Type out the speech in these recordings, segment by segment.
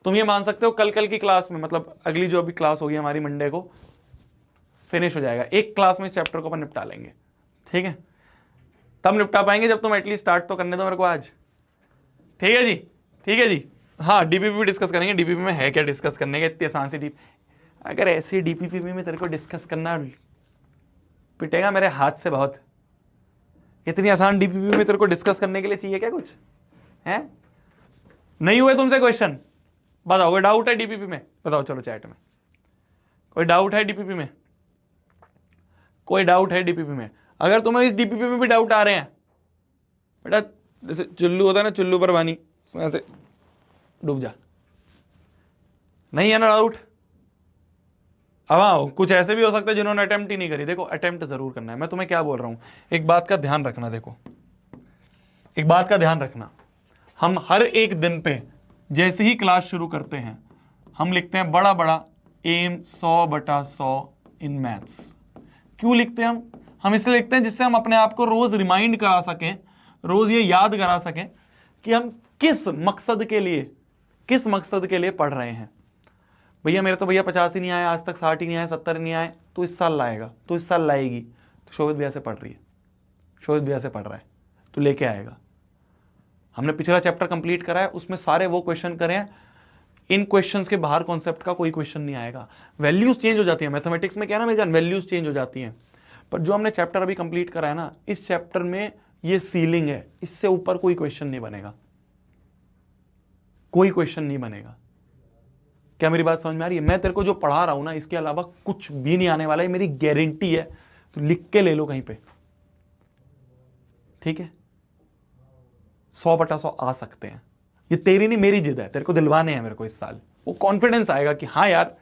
तुम ये मान सकते हो कल कल की क्लास में, मतलब अगली जो अभी क्लास होगी हमारी मंडे को, फिनिश हो जाएगा, एक क्लास में चैप्टर को अपन निपटा लेंगे, ठीक है। तब निपटा पाएंगे जब तुम एटलीस्ट स्टार्ट तो करने दो मेरे को आज, ठीक है जी, ठीक है जी। हाँ डीपीपी भी डिस्कस करेंगे, डीपीपी में है क्या डिस्कस करने का, इतनी आसान सी डीप, अगर ऐसी डीपीपी में तेरे को डिस्कस करना, पिटेगा मेरे हाथ से बहुत। इतनी आसान डीपीपी में तेरे को डिस्कस करने के लिए चाहिए क्या कुछ है? नहीं हुए तुमसे क्वेश्चन, बताओ कोई डाउट है डीपीपी में, बताओ चलो चैट में, कोई डाउट है डीपीपी में, कोई डाउट है डीपीपी में? अगर तुम्हें इस डीपीपी में भी डाउट आ रहे हैं बेटा, जैसे चुल्लू होता है ना, चुल्लू पर पानी, उसमें ऐसे डूब जा, नहीं है ना डाउट? अब हाँ कुछ ऐसे भी हो सकता है जिन्होंने अटेम्प्ट ही नहीं करी, देखो अटेम्प्ट जरूर करना है। मैं तुम्हें क्या बोल रहा हूं, एक बात का ध्यान रखना, देखो एक बात का ध्यान रखना, हम हर एक दिन पे जैसे ही क्लास शुरू करते हैं हम लिखते हैं बड़ा बड़ा एम 100/100 इन मैथ्स। क्यों लिखते हैं हम इसलिए लिखते हैं जिससे हम अपने आप को रोज रिमाइंड करा सकें, रोज ये याद करा सकें कि हम किस मकसद के लिए पढ़ रहे हैं। भैया मेरे तो भैया 50 ही नहीं आए आज तक, 60 ही नहीं आए, 70 ही नहीं आए, तो इस साल लाएगा, तो इस साल लाएगी, तो शोभित भैया से पढ़ रही है, शोभित भैया से पढ़ रहा है, तो लेके आएगा। हमने पिछला चैप्टर कंप्लीट करा है, उसमें सारे वो क्वेश्चन करे हैं, इन क्वेश्चंस के बाहर कॉन्सेप्ट का कोई क्वेश्चन नहीं आएगा। वैल्यूज चेंज हो जाती है मैथमेटिक्स में, क्या ना मेरी जान, वैल्यूज चेंज हो जाती हैं, पर जो हमने चैप्टर अभी कंप्लीट करा है ना, इस चैप्टर में ये सीलिंग है, इससे ऊपर कोई क्वेश्चन नहीं बनेगा, कोई क्वेश्चन नहीं बनेगा। क्या मेरी बात समझ में आ रही है? मैं तेरे को जो पढ़ा रहा हूं ना, इसके अलावा कुछ भी नहीं आने वाला है, मेरी गारंटी है, तो लिख के ले लो कहीं पे, ठीक है। 100/100 आ सकते हैं, ये तेरी नहीं मेरी जिद है, तेरे को दिलवाने हैं मेरे को इस साल, वो कॉन्फिडेंस आएगा कि हाँ यार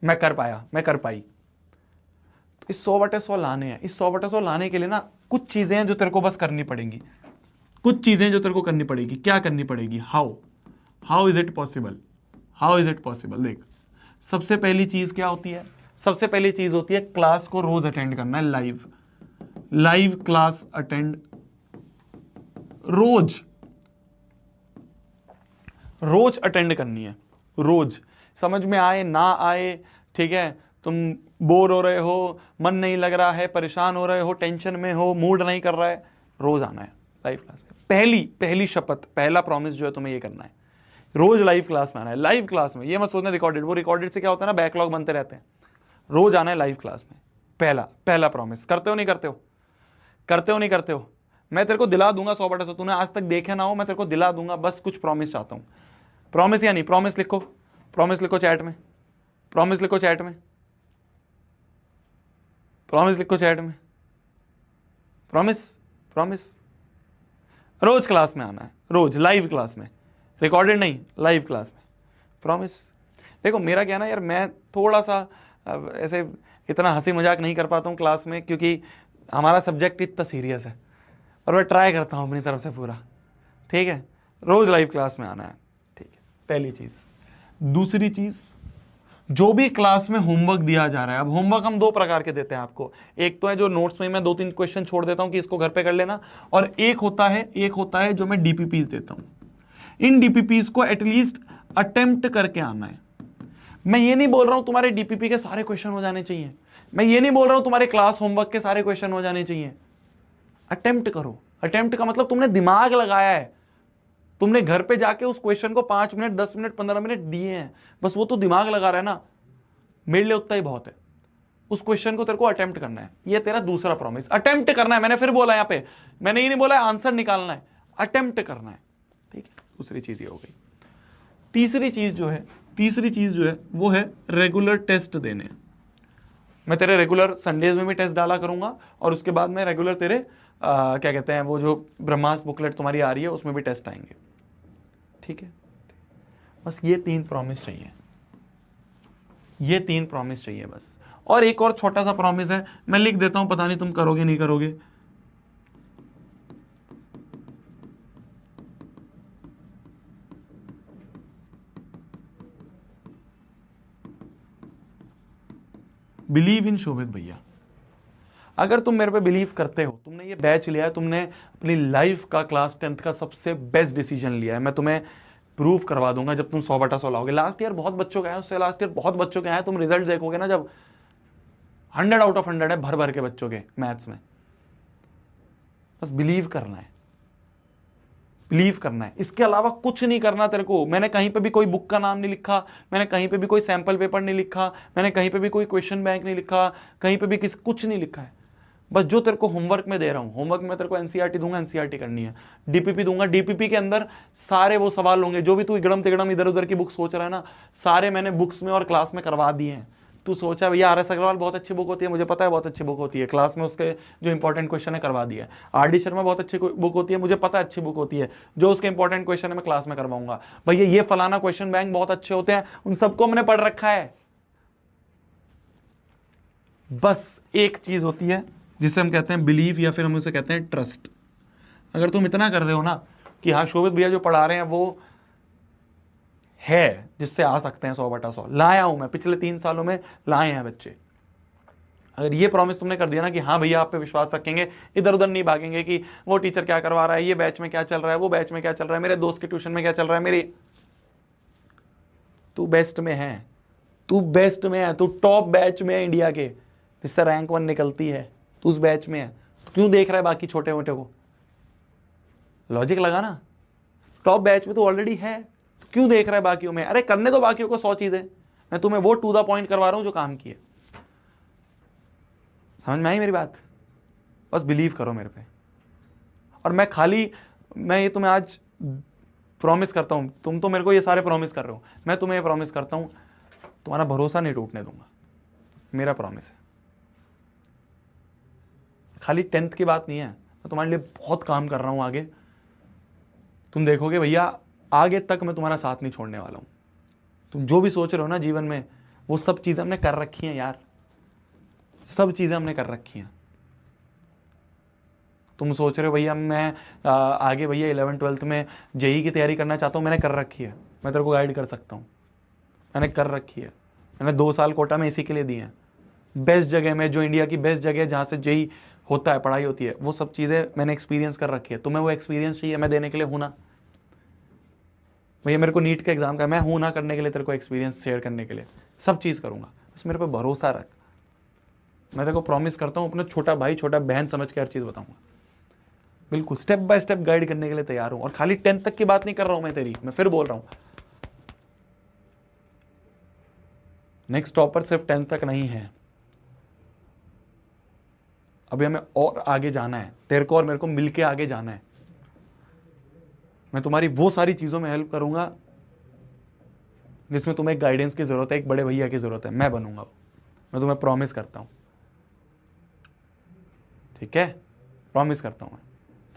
मैं कर पाया, मैं कर पाई। तो इस 100/100 लाने हैं, इस 100/100 लाने के लिए ना कुछ चीजें हैं जो तेरे को बस करनी पड़ेंगी, कुछ चीजें जो तेरे को करनी पड़ेगी। क्या करनी पड़ेगी? How is it possible, how is it possible? देख, सबसे पहली चीज क्या होती है? सबसे पहली चीज होती है क्लास को रोज अटेंड करना है, लाइव क्लास अटेंड रोज अटेंड करनी है, रोज, समझ में आए ना आए, ठीक है। तुम बोर हो रहे हो, मन नहीं लग रहा है, परेशान हो रहे हो, टेंशन में हो, मूड नहीं कर रहा है, रोज आना है लाइव क्लास में। पहली शपथ, पहला प्रॉमिस जो है तुम्हें ये करना है, रोज लाइव क्लास में आना है। लाइव क्लास में ये मत सोचना रिकॉर्डेड, वो रिकॉर्डेड से क्या होता है ना, बैकलॉग बनते रहते हैं। रोज आना है लाइव क्लास में, पहला प्रॉमिस। करते हो नहीं करते हो? करते हो नहीं करते हो? मैं तेरे को दिला दूंगा 100/100, तूने आज तक देखे ना हो, मैं तेरे को दिला दूंगा, बस कुछ प्रॉमिस चाहता हूं। प्रॉमिस या नहीं? प्रॉमिस लिखो, प्रॉमिस लिखो चैट में, प्रॉमिस लिखो चैट में, प्रॉमिस लिखो चैट में, प्रॉमिस, प्रॉमिस। रोज क्लास में आना है, रोज लाइव क्लास में, रिकॉर्डेड नहीं, लाइव क्लास में, प्रॉमिस। देखो मेरा क्या ना यार, मैं थोड़ा सा ऐसे इतना हंसी मजाक नहीं कर पाता हूँ क्लास में, क्योंकि हमारा सब्जेक्ट इतना सीरियस है, और मैं ट्राई करता हूँ अपनी तरफ से पूरा, ठीक है। रोज लाइव क्लास में आना है, ठीक है, पहली चीज। दूसरी चीज, जो भी क्लास में होमवर्क दिया जा रहा है, अब होमवर्क हम 2 प्रकार के देते हैं आपको, एक तो है जो नोट्स में मैं 2-3 क्वेश्चन छोड़ देता हूं कि इसको घर पे कर लेना, और एक होता है जो मैं डीपीपीज देता हूं। इन डीपीपीज को एटलीस्ट अटेम्प्ट करके आना है। मैं ये नहीं बोल रहा हूं तुम्हारे डीपीपी के सारे क्वेश्चन हो जाने चाहिए, मैं ये नहीं बोल रहा हूं तुम्हारे क्लास होमवर्क के सारे क्वेश्चन हो जाने चाहिए। अटेम्प्ट करो। अटेम्प्ट का मतलब तुमने दिमाग लगाया है, तुमने घर पे जाके उस क्वेश्चन को 5 मिनट 10 मिनट 15 मिनट दिए हैं, बस वो तो दिमाग लगा रहा है ना, मेरे लिए उतना ही बहुत है। उस क्वेश्चन को तेरे को अटेम्प्ट करना है, ये तेरा दूसरा प्रॉमिस, अटेम्प्ट करना है। मैंने फिर बोला यहां पे, मैंने ये नहीं बोला आंसर निकालना है, अटेम्प्ट करना है, ठीक है। दूसरी चीज ये हो गई। तीसरी चीज जो है वो है रेगुलर टेस्ट देने। मैं तेरे रेगुलर संडेज में भी टेस्ट डाला करूंगा, और उसके बाद में रेगुलर तेरे क्या कहते हैं, वो जो ब्रह्मास्त्र बुकलेट तुम्हारी आ रही है उसमें भी टेस्ट आएंगे, ठीक है। बस ये 3 प्रॉमिस चाहिए, ये 3 प्रॉमिस चाहिए बस। और एक और छोटा सा प्रॉमिस है, मैं लिख देता हूं, पता नहीं तुम करोगे नहीं करोगे। बिलीव इन शोभित भैया। अगर तुम मेरे पे बिलीव करते हो, तुमने ये बैच लिया है, तुमने अपनी लाइफ का क्लास 10th का सबसे बेस्ट डिसीजन लिया है, मैं तुम्हें प्रूव करवा दूंगा जब तुम 100/100 लाओगे। लास्ट ईयर बहुत बच्चों के आए, उससे लास्ट ईयर बहुत बच्चों के आए, तुम रिजल्ट देखोगे ना जब 100 आउट ऑफ 100 है भर भर के बच्चों के मैथ्स में। बस बिलीव करना है, बिलीव करना है, इसके अलावा कुछ नहीं करना तेरे को। मैंने कहीं पे भी कोई बुक का नाम नहीं लिखा, मैंने कहीं पे भी कोई सैंपल पेपर नहीं लिखा, मैंने कहीं पे भी कोई क्वेश्चन बैंक नहीं लिखा, कहीं पे भी कुछ नहीं लिखा है। बस जो तेरे को होमवर्क में दे रहा हूं, होमवर्क में तेरे को एनसीईआरटी दूंगा, एनसीईआरटी करनी है। डीपीपी दूंगा, डीपीपी के अंदर सारे वो सवाल होंगे जो भी तू इगड़म तिगड़म इधर उधर की बुक सोच रहा है ना, सारे मैंने बुक्स में और क्लास में करवा दिए हैं। तू सोचा भैया आर एस अग्रवाल बहुत अच्छी बुक होती है, मुझे पता है बहुत अच्छी बुक होती है, क्लास में उसके जो इंपॉर्टेंट क्वेश्चन है करवा दिया है। आर डी शर्मा बहुत अच्छी बुक होती है, मुझे पता है अच्छी बुक होती है, जो उसके इंपॉर्टेंट क्वेश्चन है मैं क्लास में करवाऊंगा। भैया ये फलाना क्वेश्चन बैंक बहुत अच्छे होते हैं, उन सबको मैंने पढ़ रखा है। बस एक चीज होती है जिसे हम कहते हैं बिलीव, या फिर हम उसे कहते हैं ट्रस्ट। अगर तुम इतना कर रहे हो ना कि हाँ शोभित भैया जो पढ़ा रहे हैं वो है जिससे आ सकते हैं 100/100, लाया हूं मैं पिछले 3 सालों में, लाए हैं बच्चे। अगर ये प्रॉमिस तुमने कर दिया ना कि हाँ भैया आप पे विश्वास रखेंगे, इधर उधर नहीं भागेंगे कि वो टीचर क्या करवा रहा है, ये बैच में क्या चल रहा है, वो बैच में क्या चल रहा है, मेरे दोस्त के ट्यूशन में क्या चल रहा है, मेरे, तू बेस्ट में है, तू बेस्ट में है, तू टॉप बैच में है इंडिया के, जिससे रैंक 1 निकलती है, तू उस बैच में है, तो क्यों देख रहा है बाकी छोटे मोटे को? लॉजिक लगा ना, टॉप बैच में तो ऑलरेडी है, तो क्यों देख रहा है बाकियों में? अरे करने दो बाकियों को 100 चीजें, मैं तुम्हें वो टू द पॉइंट करवा रहा हूं जो काम की है। समझ में आई मेरी बात? बस बिलीव करो मेरे पे। और मैं ये तुम्हें आज प्रॉमिस करता हूं, तुम तो मेरे को ये सारे प्रॉमिस कर रहे हो, मैं तुम्हें ये प्रॉमिस करता हूं तुम्हारा भरोसा नहीं टूटने दूंगा, मेरा प्रॉमिस है। खाली 10th की बात नहीं है, मैं तुम्हारे लिए बहुत काम कर रहा हूं आगे। तुम देखोगे भैया आगे तक मैं तुम्हारा साथ नहीं छोड़ने वाला हूं। तुम जो भी सोच रहे हो ना जीवन में, वो सब चीजें हमने कर रखी हैं यार, सब चीजें हमने कर रखी हैं। तुम सोच रहे हो भैया मैं आगे भैया 11th-12th में जेई की तैयारी करना चाहता हूं, मैंने कर रखी है, मैं तेरे को गाइड कर सकता हूं, मैंने कर रखी है। मैंने 2 साल कोटा में इसी के लिए दिए हैं, बेस्ट जगह में, जो इंडिया की बेस्ट जगह है जहां से जेई होता है, पढ़ाई होती है, वो सब चीजें मैंने एक्सपीरियंस कर रखी है। तुम्हें वो एक्सपीरियंस चाहिए, मैं देने के लिए हूं ना भैया। मेरे को नीट का एग्जाम का, मैं हूं ना करने के लिए, तेरे को एक्सपीरियंस शेयर करने के लिए, सब चीज करूंगा। बस मेरे पे भरोसा रख, मैं तेरे को प्रॉमिस करता हूं, अपना छोटा भाई छोटा बहन समझ के हर चीज बताऊंगा, बिल्कुल स्टेप बाय स्टेप गाइड करने के लिए तैयार हूं। और खाली 10th तक की बात नहीं कर रहा हूं मैं तेरी, मैं फिर बोल रहा हूं, नेक्स्ट टॉपर सिर्फ 10th तक नहीं है, अभी हमें और आगे जाना है, तेरे को और मेरे को मिलके आगे जाना है। मैं तुम्हारी वो सारी चीजों में हेल्प करूंगा जिसमें तुम्हें गाइडेंस की जरूरत है, एक बड़े भैया की जरूरत है, मैं बनूंगा वो, मैं तुम्हें प्रॉमिस करता हूं, ठीक है? प्रॉमिस करता हूं मैं।